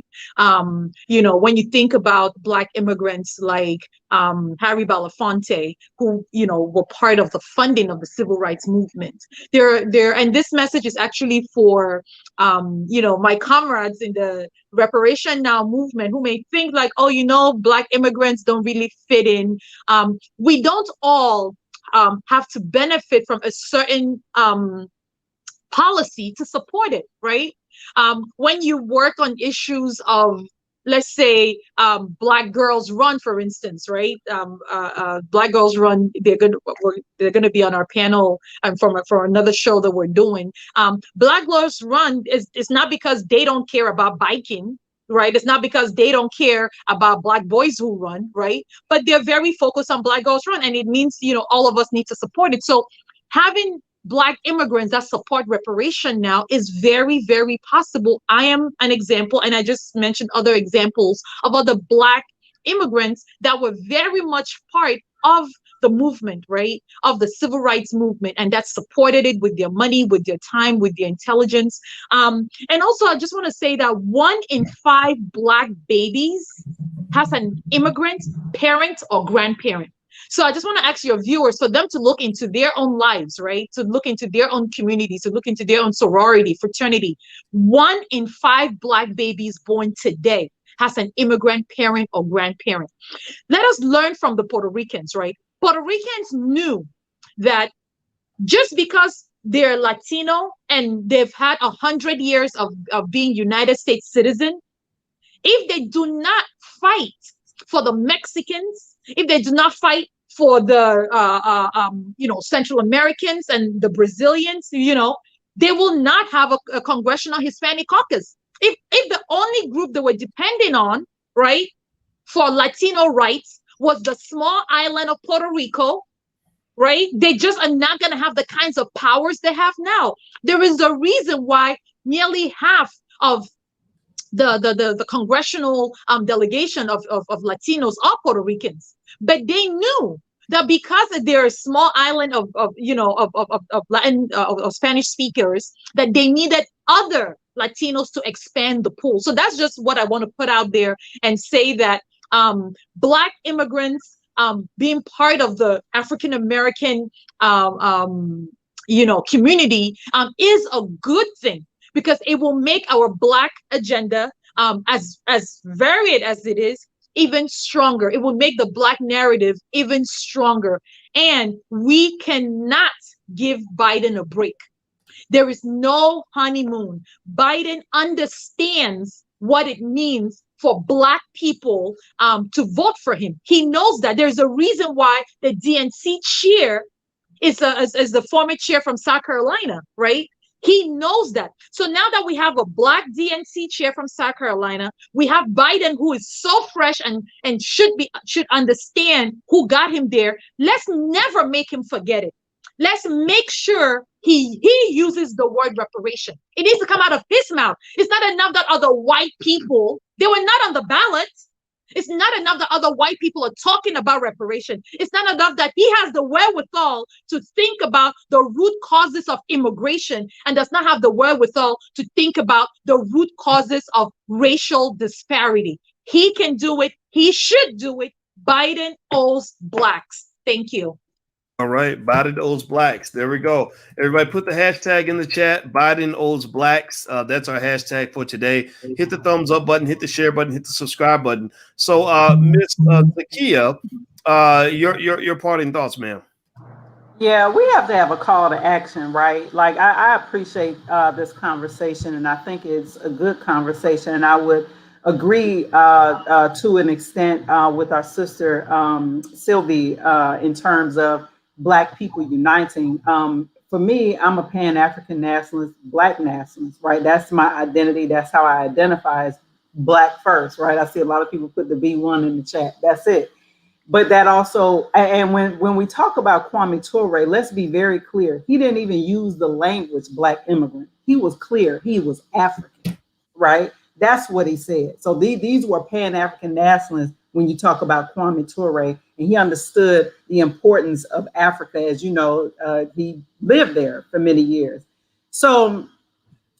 when you think about Black immigrants like Harry Belafonte, who, were part of the funding of the civil rights movement. And this message is actually for, my comrades in the Reparation Now movement who may think like, Black immigrants don't really fit in. We don't all have to benefit from a certain policy to support it, right? When you work on issues of, let's say, Black Girls Run, for instance, right? Black Girls Run, they're gonna be on our panel and for another show that we're doing. Black Girls Run is not because they don't care about biking. Right. It's not because they don't care about Black boys who run. Right. But they're very focused on Black Girls Run. And it means, all of us need to support it. So having Black immigrants that support reparation now is very, very possible. I am an example. And I just mentioned other examples of other Black immigrants that were very much part of the movement, right, of the civil rights movement, and that supported it with their money, with their time, with their intelligence. And also, I just want to say that 1 in 5 Black babies has an immigrant parent or grandparent. So I just want to ask your viewers for them to look into their own lives, right, to look into their own communities, to look into their own sorority, fraternity. 1 in 5 Black babies born today has an immigrant parent or grandparent. Let us learn from the Puerto Ricans, right? Puerto Ricans knew that just because they're Latino and they've had 100 years of being United States citizen, if they do not fight for the Mexicans, if they do not fight for the Central Americans and the Brazilians, they will not have a congressional Hispanic caucus. If the only group they were depending on, right, for Latino rights was the small island of Puerto Rico, right? They just are not going to have the kinds of powers they have now. There is a reason why nearly half of the congressional delegation of Latinos are Puerto Ricans, but they knew that because they're a small island of Latin of Spanish speakers, that they needed other Latinos to expand the pool. So that's just what I want to put out there and say that Black immigrants being part of the African American community is a good thing, because it will make our Black agenda, as varied as it is, even stronger. It will make the Black narrative even stronger. And we cannot give Biden a break. There is no honeymoon. Biden understands what it means for Black people to vote for him. He knows that. There's a reason why the DNC chair is the former chair from South Carolina, right? He knows that. So now that we have a Black DNC chair from South Carolina, we have Biden, who is so fresh and should understand who got him there. Let's never make him forget it. Let's make sure he uses the word reparation. It needs to come out of his mouth. It's not enough that other white people, they were not on the ballot. It's not enough that other white people are talking about reparation. It's not enough that he has the wherewithal to think about the root causes of immigration and does not have the wherewithal to think about the root causes of racial disparity. He can do it. He should do it. Biden owes Blacks. Thank you. All right, Biden owes Blacks. There we go. Everybody put the hashtag in the chat. Biden owes Blacks. That's our hashtag for today. Hit the thumbs up button, hit the share button, hit the subscribe button. So, Miss Zakia, your parting thoughts, ma'am. Yeah, we have to have a call to action, right? Like, I appreciate this conversation, and I think it's a good conversation. And I would agree to an extent with our sister Sylvie in terms of Black people uniting. For me, I'm a Pan-African nationalist, Black nationalist, right? That's my identity. That's how I identify, as Black first, right? I see a lot of people put the B1 in the chat. That's it. But that also, and when we talk about Kwame Ture, let's be very clear. He didn't even use the language Black immigrant. He was clear. He was African, right? That's what he said. So these were Pan-African nationalists when you talk about Kwame Ture, and he understood the importance of Africa. As you know, he lived there for many years. So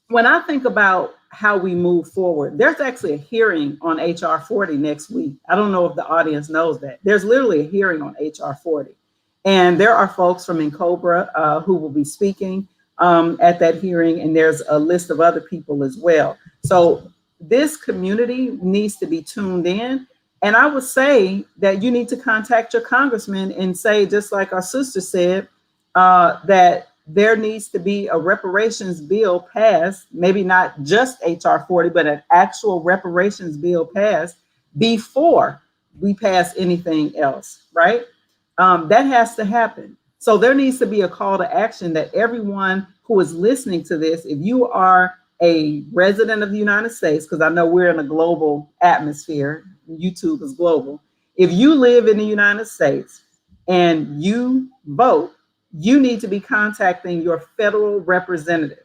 when I think about how we move forward, there's actually a hearing on HR 40 next week. I don't know if the audience knows that. There's literally a hearing on HR 40. And there are folks from Incobra who will be speaking at that hearing, and there's a list of other people as well. So this community needs to be tuned in. And I would say that you need to contact your congressman and say, just like our sister said, that there needs to be a reparations bill passed, maybe not just HR 40, but an actual reparations bill passed before we pass anything else, right? That has to happen. So there needs to be a call to action that everyone who is listening to this, if you are a resident of the United States, because I know we're in a global atmosphere, YouTube is global. If you live in the United States and you vote, you need to be contacting your federal representative.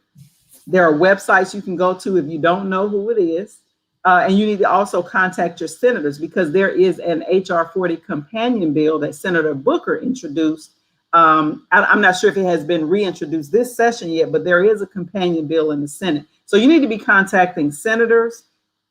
There are websites you can go to if you don't know who it is. And you need to also contact your senators, because there is an HR 40 companion bill that Senator Booker introduced. I'm not sure if it has been reintroduced this session yet, but there is a companion bill in the Senate. So you need to be contacting senators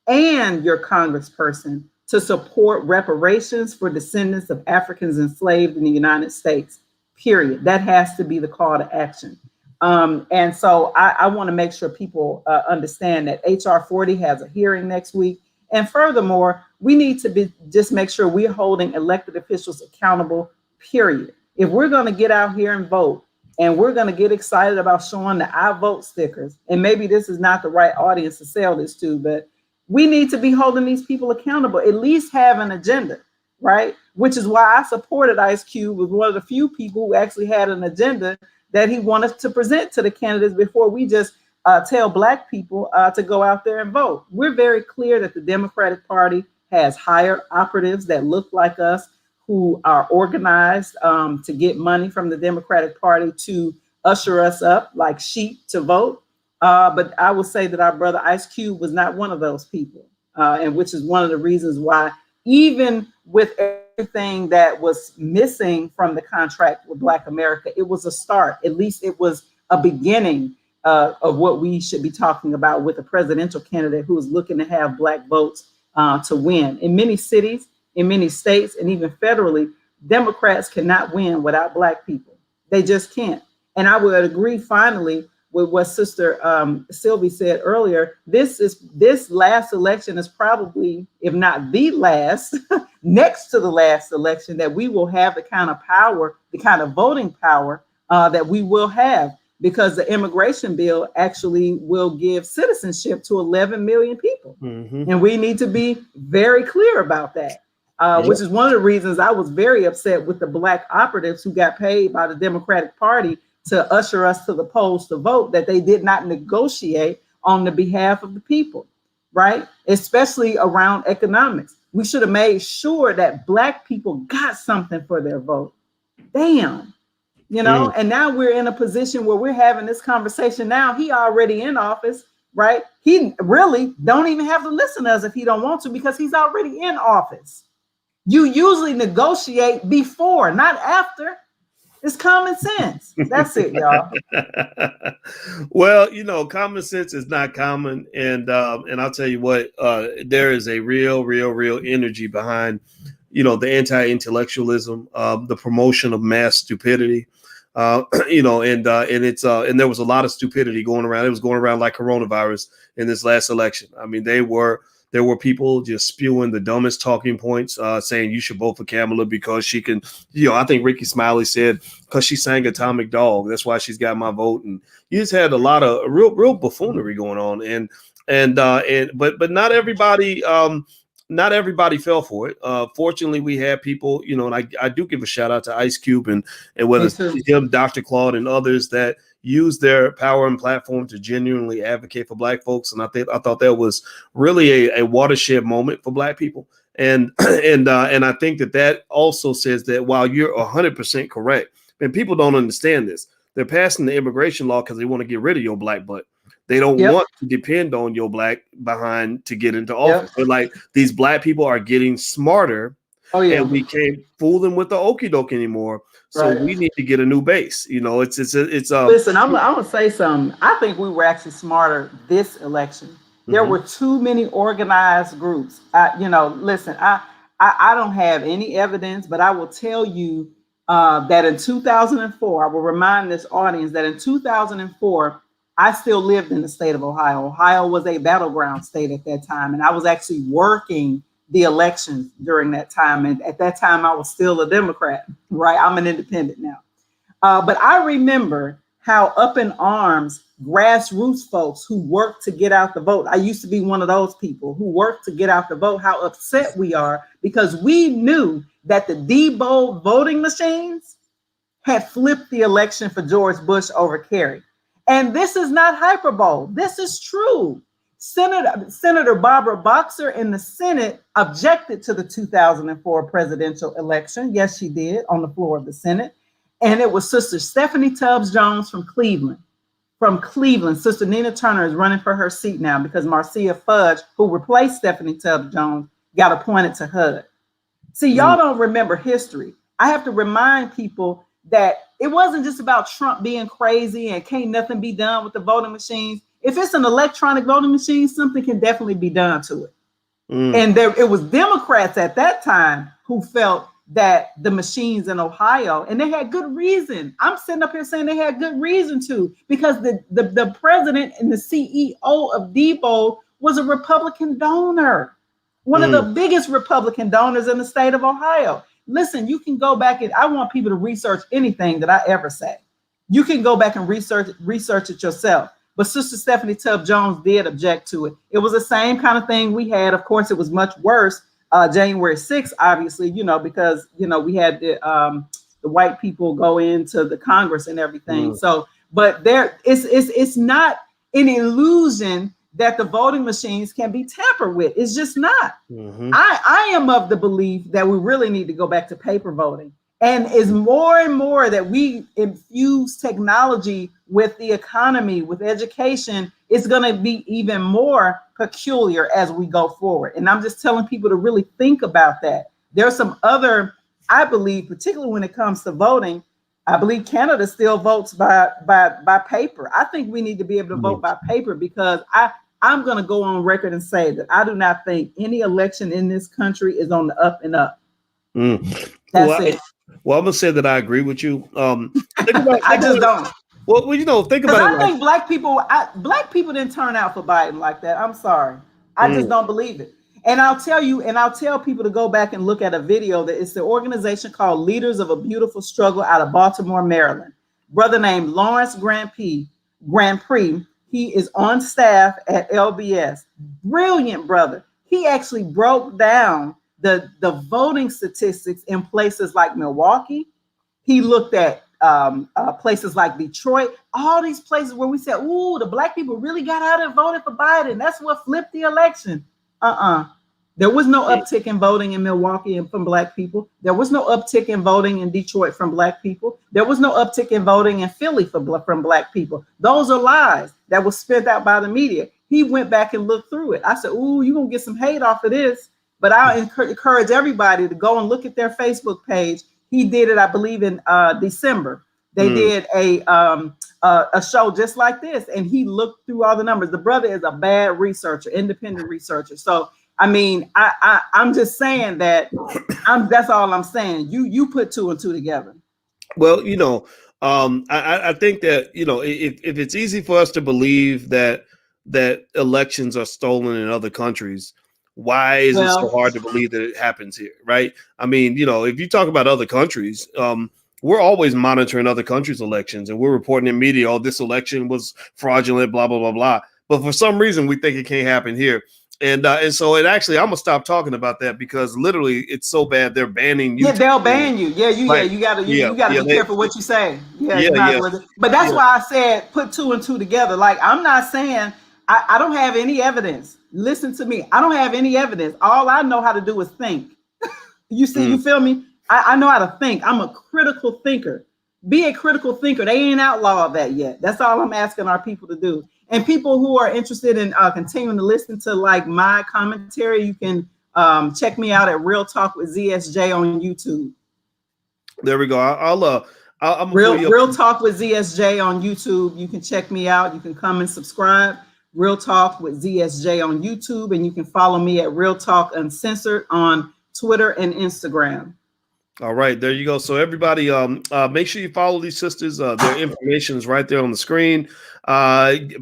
and your congressperson to support reparations for descendants of Africans enslaved in the United States, period. That has to be the call to action. And so I want to make sure people understand that HR 40 has a hearing next week. And furthermore, we need to just make sure we're holding elected officials accountable, period. If we're going to get out here and vote, and we're going to get excited about showing the I vote stickers, and maybe this is not the right audience to sell this to, but we need to be holding these people accountable, at least have an agenda, right? Which is why I supported Ice Cube, was one of the few people who actually had an agenda that he wanted to present to the candidates before we just tell Black people to go out there and vote. We're very clear that the Democratic Party has hired operatives that look like us, who are organized to get money from the Democratic Party to usher us up like sheep to vote. But I will say that our brother Ice Cube was not one of those people, and which is one of the reasons why, even with everything that was missing from the contract with Black America, it was a start. At least it was a beginning of what we should be talking about with a presidential candidate who is looking to have Black votes to win. In many cities, in many states, and even federally, Democrats cannot win without Black people. They just can't. And I would agree finally with what Sister Sylvie said earlier. This last election is probably, if not the last, next to the last election that we will have the kind of power, the kind of voting power that we will have, because the immigration bill actually will give citizenship to 11 million people. Mm-hmm. And we need to be very clear about that, which is one of the reasons I was very upset with the Black operatives who got paid by the Democratic Party to usher us to the polls to vote, that they did not negotiate on the behalf of the people, right? Especially around economics. We should have made sure that Black people got something for their vote. Damn. You know, and now we're in a position where we're having this conversation now. He already in office, right? He really don't even have to listen to us if he don't want to, because he's already in office. You usually negotiate before, not after. It's common sense. That's it, y'all. Well, you know, common sense is not common. And I'll tell you what, there is a real energy behind, you know, the anti-intellectualism, the promotion of mass stupidity, you know, and there was a lot of stupidity going around. It was going around like coronavirus in this last election. I mean, there were people just spewing the dumbest talking points, saying you should vote for Kamala because she can, you know, I think Ricky Smiley said, because she sang Atomic Dog, that's why she's got my vote. And you just had a lot of real buffoonery going on. But not everybody, not everybody fell for it. Fortunately, we had people, you know, and I do give a shout out to Ice Cube and whether it's him, Dr. Claude, and others that use their power and platform to genuinely advocate for Black folks. And I thought that was really a watershed moment for Black people. And I think that also says that while you're 100% correct, and people don't understand this, they're passing the immigration law because they want to get rid of your Black butt. They don't want to depend on your Black behind to get into office. But like, these Black people are getting smarter, and we can't fool them with the okie doke anymore. So we need to get a new base. You know, it's Listen, I'm gonna say something. I think we were actually smarter this election. There were too many organized groups. Listen, I don't have any evidence, but I will tell you that in 2004, I will remind this audience that in 2004, I still lived in the state of Ohio. Ohio was a battleground state at that time, and I was actually working the elections during that time. And at that time, I was still a Democrat, right? I'm an independent now. But I remember how up in arms grassroots folks who worked to get out the vote. I used to be one of those people who worked to get out the vote, how upset we are because we knew that the Debo voting machines had flipped the election for George Bush over Kerry. And this is not hyperbole. This is true. Senator Barbara Boxer in the Senate objected to the 2004 presidential election. Yes, she did, on the floor of the Senate. And it was Sister Stephanie Tubbs Jones from Cleveland. Sister Nina Turner is running for her seat now because Marcia Fudge, who replaced Stephanie Tubbs Jones, got appointed to HUD. See, y'all don't remember history. I have to remind people that it wasn't just about Trump being crazy and can't nothing be done with the voting machines. If it's an electronic voting machine, something can definitely be done to it. And it was Democrats at that time who felt that the machines in Ohio, and they had good reason. I'm sitting up here saying they had good reason to, because the president and the CEO of Debo was a Republican donor, one of the biggest Republican donors in the state of Ohio. Listen, you can go back and I want people to research anything that I ever say. You can go back and research it yourself. But Sister Stephanie Tubbs Jones did object to it. It was the same kind of thing we had. Of course, it was much worse. January 6th, obviously, because, we had the white people go into the Congress and everything. So, but it's not an illusion that the voting machines can be tampered with. It's just not. Mm-hmm. I am of the belief that we really need to go back to paper voting. And as more and more that we infuse technology with the economy, with education, it's going to be even more peculiar as we go forward. And I'm just telling people to really think about that. There's some other, I believe, particularly when it comes to voting, I believe Canada still votes by paper. I think we need to be able to vote by paper, because I'm going to go on record and say that I do not think any election in this country is on the up and up. That's it. Well, I'm gonna say that I agree with you. I just don't. Well, you know, think about it. I think black people didn't turn out for Biden like that. I'm sorry. I just don't believe it. And I'll tell people to go back and look at a video that it's the organization called Leaders of a Beautiful Struggle out of Baltimore, Maryland. Brother named Lawrence Grand Prix. He is on staff at LBS. Brilliant brother. He actually broke down the voting statistics in places like Milwaukee. He looked at places like Detroit, all these places where we said, ooh, the black people really got out and voted for Biden. That's what flipped the election. There was no uptick in voting in Milwaukee and from black people. There was no uptick in voting in Detroit from black people. There was no uptick in voting in Philly from black people. Those are lies that was spent out by the media. He went back and looked through it. I said, ooh, you're going to get some hate off of this. But I'll encourage everybody to go and look at their Facebook page. He did it, I believe, in December. They did a show just like this, and he looked through all the numbers. The brother is a bad researcher, independent researcher. So, I mean, I'm just saying that. That's all I'm saying. You put two and two together. Well, you know, I think that, you know, if it's easy for us to believe that elections are stolen in other countries, why is it so hard to believe that it happens here, right? I mean, you know, if you talk about other countries, we're always monitoring other countries' elections, and we're reporting in media, oh, this election was fraudulent, blah, blah, blah, blah. But for some reason, we think it can't happen here. And so it actually, I'm gonna stop talking about that, because literally it's so bad they're banning you. Yeah, they'll ban you. Yeah, you gotta be careful what you say. But that's why I said put two and two together. Like, I'm not saying I don't have any evidence. Listen to me. I don't have any evidence. All I know how to do is think. You see, you feel me? I know how to think. I'm a critical thinker. Be a critical thinker. They ain't outlawed that yet. That's all I'm asking our people to do. And people who are interested in continuing to listen to like my commentary, you can check me out at Real Talk with ZSJ on YouTube. There we go. I'm Real Talk with ZSJ on YouTube. You can check me out. You can come and subscribe. Real Talk with ZSJ on YouTube, and you can follow me at Real Talk Uncensored on Twitter and Instagram. All right, there you go. So everybody, make sure you follow these sisters. Their information is right there on the screen.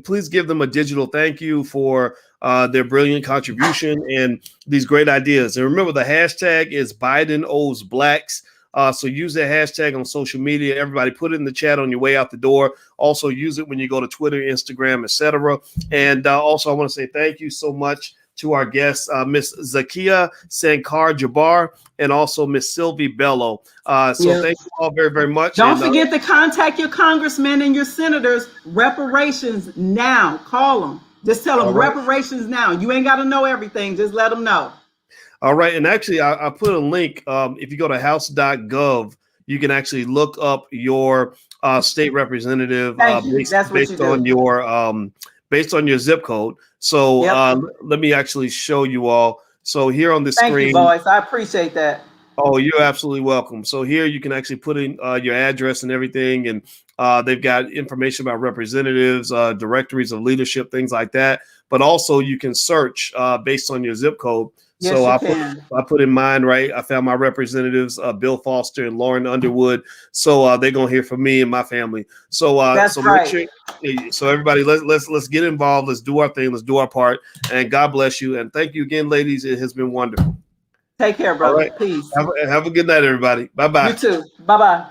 Please give them a digital thank you for their brilliant contribution and these great ideas. And remember, the hashtag is Biden Owes Blacks. So use that hashtag on social media. Everybody put it in the chat on your way out the door. Also use it when you go to Twitter, Instagram, etc. And also I want to say thank you so much to our guests, Miss Zakia Sankar Jabbar and also Miss Sylvie Bello. Thank you all very, very much. Don't forget to contact your congressmen and your senators. Reparations now. Call them. Just tell them reparations now. You ain't got to know everything. Just let them know. All right. And actually, I put a link. If you go to house.gov, you can actually look up your state representative based on your zip code. So let me actually show you all. So here on the screen. Thank you, boys. I appreciate that. Oh, you're absolutely welcome. So here you can actually put in your address and everything. And they've got information about representatives, directories of leadership, things like that. But also you can search based on your zip code. Yes, so I put in mine, right? I found my representatives, Bill Foster and Lauren Underwood. So they're gonna hear from me and my family. So right. Make sure, so everybody, let's get involved. Let's do our thing. Let's do our part. And God bless you. And thank you again, ladies. It has been wonderful. Take care, brother. All right. Peace. Have a good night, everybody. Bye bye. You too. Bye bye.